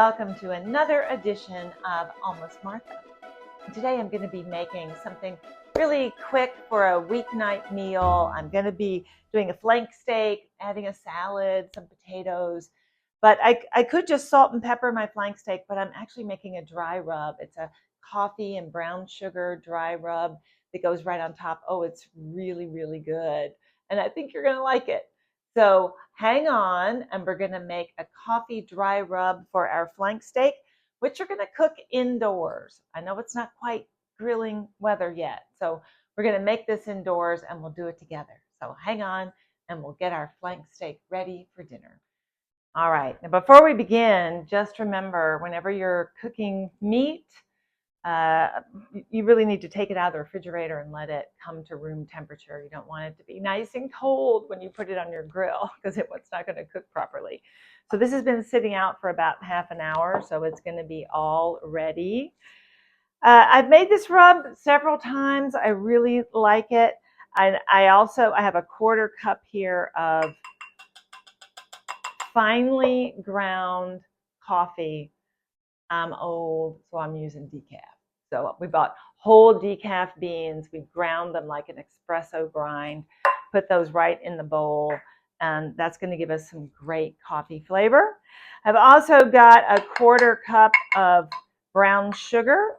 welcome to another edition of Almost Martha. Today I'm going to be making something really quick for a weeknight meal. I'm going to be doing a flank steak, adding a salad, some potatoes. But I could just salt and pepper my flank steak, but I'm actually making a dry rub. It's a coffee and brown sugar dry rub that goes right on top. Oh, it's really, really good. And I think you're going to like it. So hang on, and we're going to make a coffee dry rub for our flank steak, which you're going to cook indoors. I know it's not quite grilling weather yet, so we're going to make this indoors and we'll do it together. So hang on, and we'll get our flank steak ready for dinner. All right, now before we begin, just remember, whenever you're cooking meat, you really need to take it out of the refrigerator and let it come to room temperature. You don't want it to be nice and cold when you put it on your grill because it's not going to cook properly. So this has been sitting out for about half an hour, so it's going to be all ready. I've made this rub several times. I really like it. I have a quarter cup here of finely ground coffee. I'm old, so I'm using decaf. So we bought whole decaf beans. We ground them like an espresso grind, put those right in the bowl, and that's going to give us some great coffee flavor. I've also got a quarter cup of brown sugar.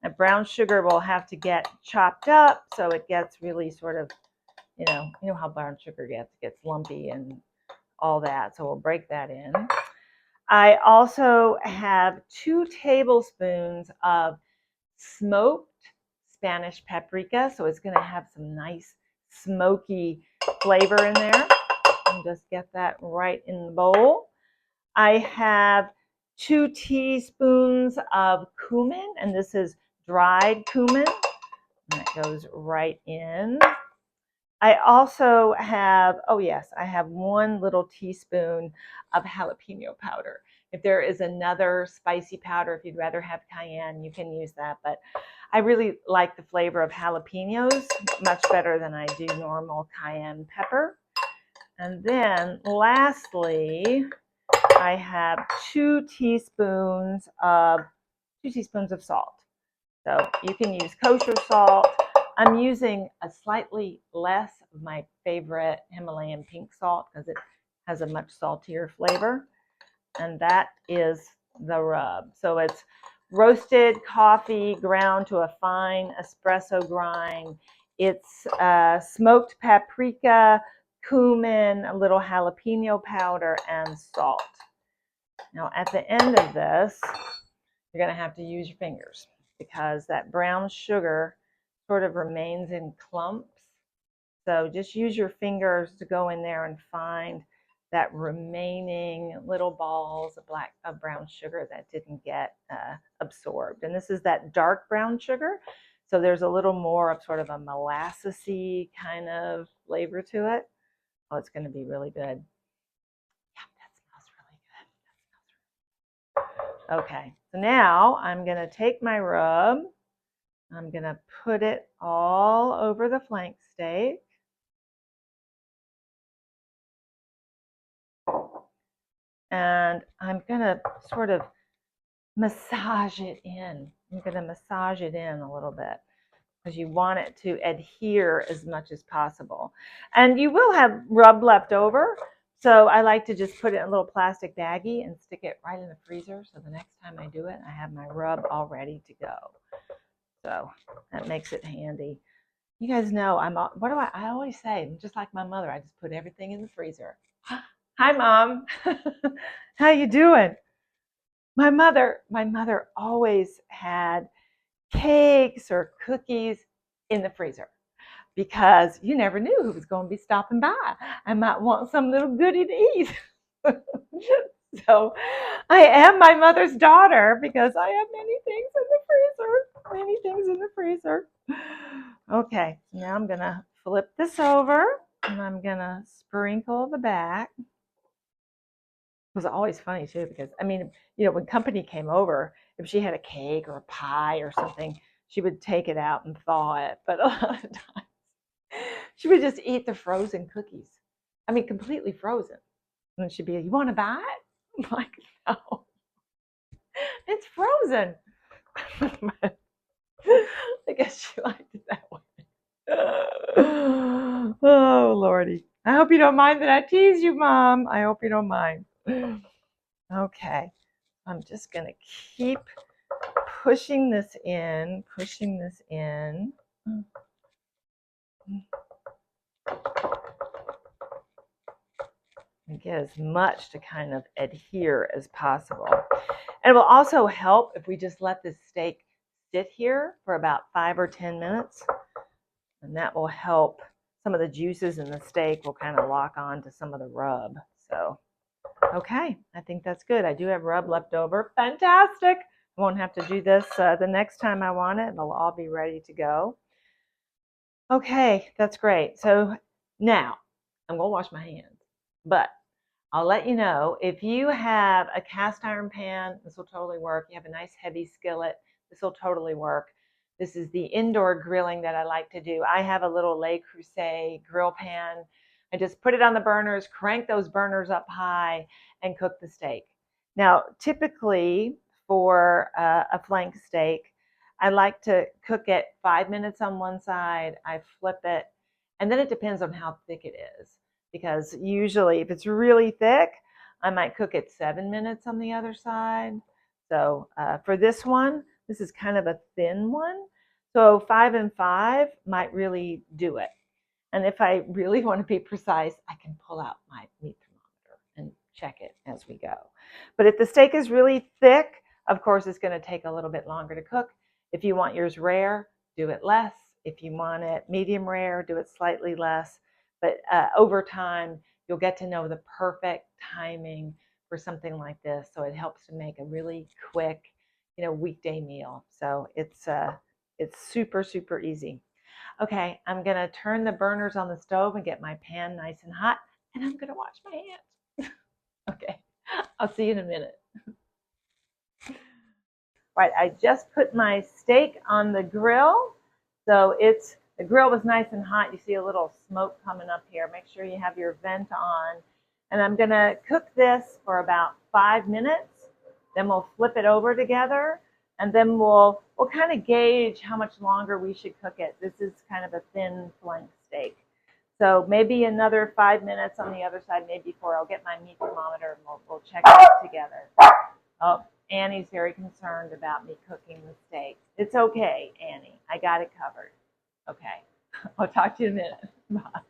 And brown sugar will have to get chopped up so it gets really sort of, you know how brown sugar gets. It gets lumpy and all that. So we'll break that in. I also have 2 tablespoons of smoked Spanish paprika, so it's going to have some nice smoky flavor in there. And just get that right in the bowl. I have 2 teaspoons of cumin, and this is dried cumin. And that goes right in. I also have, I have 1 little teaspoon of jalapeno powder. If there is another spicy powder, if you'd rather have cayenne, you can use that. But I really like the flavor of jalapenos much better than I do normal cayenne pepper. And then lastly, I have 2 teaspoons of salt. So you can use kosher salt. I'm using a slightly less of my favorite Himalayan pink salt because it has a much saltier flavor. And that is the rub. So it's roasted coffee ground to a fine espresso grind. It's smoked paprika, cumin, a little jalapeno powder, and salt. Now at the end of this, you're going to have to use your fingers because that brown sugar sort of remains in clumps. So just use your fingers to go in there and find that remaining little balls of brown sugar that didn't get absorbed. And this is that dark brown sugar. So there's a little more of sort of a molassesy kind of flavor to it. Oh, it's going to be really good. Yeah, that smells really good. Okay, so now I'm going to take my rub. I'm going to put it all over the flank steak. And I'm going to sort of massage it in. I'm going to massage it in a little bit because you want it to adhere as much as possible. And you will have rub left over. So I like to just put it in a little plastic baggie and stick it right in the freezer. So the next time I do it, I have my rub all ready to go. So that makes it handy. You guys know I always say, I'm just like my mother, I just put everything in the freezer. Hi, Mom. How you doing? My mother always had cakes or cookies in the freezer because you never knew who was going to be stopping by. I might want some little goodie to eat. So I am my mother's daughter because I have many things in the freezer. Many things in the freezer. Okay, now I'm going to flip this over and I'm going to sprinkle the back. It was always funny too because, when company came over, if she had a cake or a pie or something, she would take it out and thaw it. But a lot of times she would just eat the frozen cookies. Completely frozen. And she'd be like, you want to buy it? I'm like, no. It's frozen. I guess you liked it that way. Oh, Lordy. I hope you don't mind that I tease you, Mom. I hope you don't mind. Okay. I'm just going to keep pushing this in, pushing this in. And get as much to kind of adhere as possible. And it will also help if we just let this steak sit here for about 5 or 10 minutes. And that will help. Some of the juices in the steak will kind of lock on to some of the rub. So, okay, I think that's good. I do have rub left over. Fantastic. I won't have to do this the next time I want it. It'll all be ready to go. Okay, that's great. So now I'm going to wash my hands. But I'll let you know, if you have a cast iron pan, this will totally work. You have a nice heavy skillet, this will totally work. This is the indoor grilling that I like to do. I have a little Le Creuset grill pan. I just put it on the burners, crank those burners up high, and cook the steak. Now, typically for a flank steak, I like to cook it 5 minutes on one side, I flip it, and then it depends on how thick it is. Because usually if it's really thick, I might cook it 7 minutes on the other side. So for this one, this is kind of a thin one. So 5 and 5 might really do it. And if I really want to be precise, I can pull out my meat thermometer and check it as we go. But if the steak is really thick, of course, it's going to take a little bit longer to cook. If you want yours rare, do it less. If you want it medium rare, do it slightly less. But over time, you'll get to know the perfect timing for something like this. So it helps to make a really quick, weekday meal. So it's super, super easy. Okay, I'm going to turn the burners on the stove and get my pan nice and hot, and I'm going to wash my hands. Okay, I'll see you in a minute. Right, I just put my steak on the grill. So the grill was nice and hot. You see a little smoke coming up here. Make sure you have your vent on. And I'm going to cook this for about 5 minutes. Then we'll flip it over together. And then we'll kind of gauge how much longer we should cook it. This is kind of a thin flank steak. So maybe another 5 minutes on the other side, maybe 4. I'll get my meat thermometer and we'll check it together. Oh, Annie's very concerned about me cooking the steak. It's okay, Annie. I got it covered. Okay. I'll talk to you in a minute. Bye.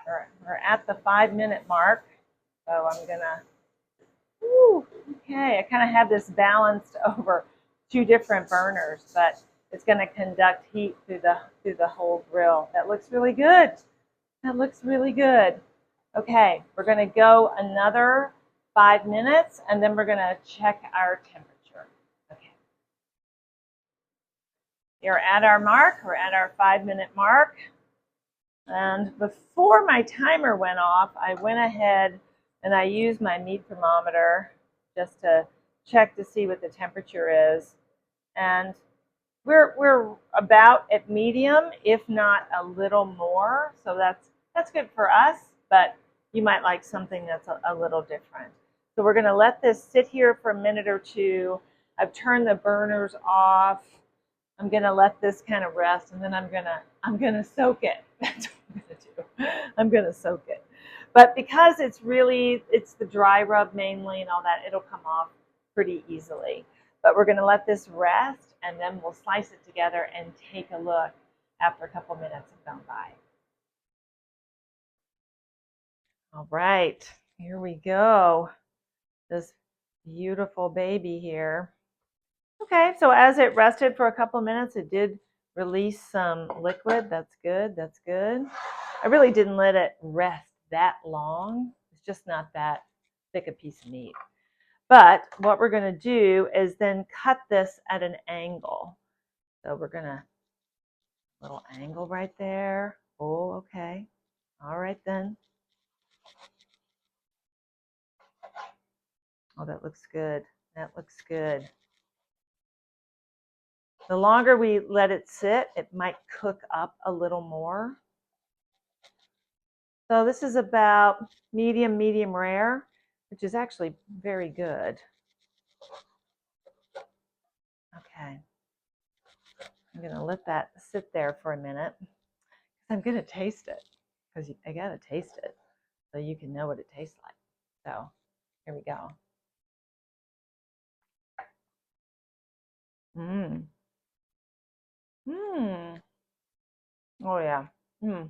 We're at the 5-minute mark. So I'm going to, okay, I kind of have this balanced over 2 different burners, but it's going to conduct heat through the whole grill. That looks really good. That looks really good. Okay, we're going to go another 5 minutes, and then we're going to check our temperature. Okay. We're at our mark. We're at our 5-minute mark. And before my timer went off, I went ahead and I used my meat thermometer just to check to see what the temperature is. And we're about at medium, if not a little more. So that's good for us, but you might like something that's a little different. So we're going to let this sit here for a minute or two. I've turned the burners off. I'm going to let this kind of rest, and then I'm going to soak it. That's what I'm going to do. I'm going to soak it. But because it's the dry rub mainly and all that, it'll come off pretty easily. But we're going to let this rest, and then we'll slice it together and take a look after a couple minutes have gone by. All right, here we go. This beautiful baby here. Okay, so as it rested for a couple of minutes, it did release some liquid. That's good. That's good. I really didn't let it rest that long. It's just not that thick a piece of meat. But what we're going to do is then cut this at an angle. So we're going to, little angle right there. Oh, okay. All right then. Oh, that looks good. That looks good. The longer we let it sit, it might cook up a little more. So this is about medium rare, which is actually very good. going to let that sit there for a minute. I'm going to taste it because I got to taste it so you can know what it tastes like. So here we go. Mmm. Mmm. Oh, yeah. Mmm.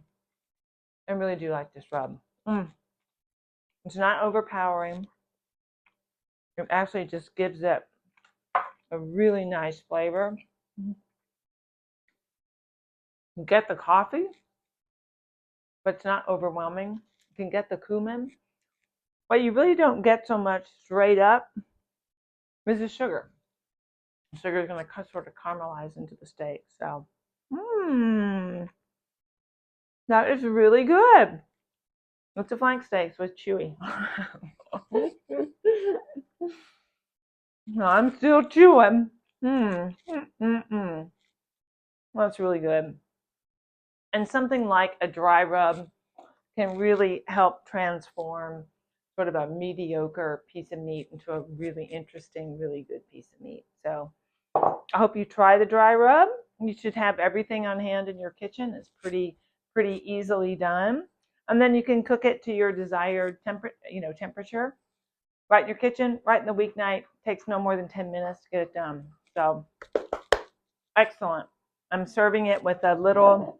I really do like this rub. Mmm. It's not overpowering. It actually just gives it a really nice flavor. You get the coffee, but it's not overwhelming. You can get the cumin, but you really don't get so much straight up is the sugar. The sugar is going to sort of caramelize into the steak. So, that is really good. It's a flank steak, so it's chewy. No, I'm still chewing. That's really good. And something like a dry rub can really help transform sort of a mediocre piece of meat into a really interesting, really good piece of meat. So I hope you try the dry rub. You should have everything on hand in your kitchen. It's pretty easily done. And then you can cook it to your desired temperature. Right in your kitchen, right in the weeknight. Takes no more than 10 minutes to get it done. So excellent. I'm serving it with a little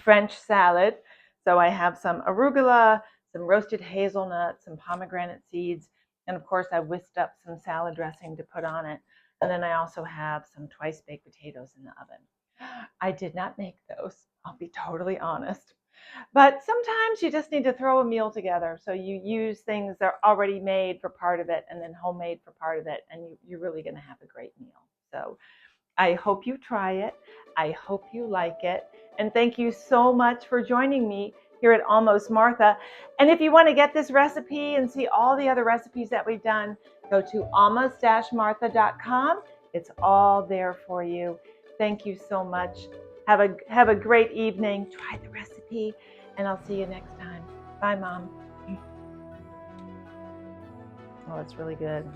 French salad. So I have some arugula, some roasted hazelnuts, some pomegranate seeds, and of course I whisked up some salad dressing to put on it. And then I also have some twice baked potatoes in the oven. I did not make those, I'll be totally honest. But sometimes you just need to throw a meal together. So you use things that are already made for part of it and then homemade for part of it, and you're really going to have a great meal. So I hope you try it. I hope you like it. And thank you so much for joining me here at Almost Martha. And if you want to get this recipe and see all the other recipes that we've done, go to almost-martha.com. It's all there for you. Thank you so much. Have a great evening. Try the recipe, and I'll see you next time. Bye, Mom. Oh, it's really good.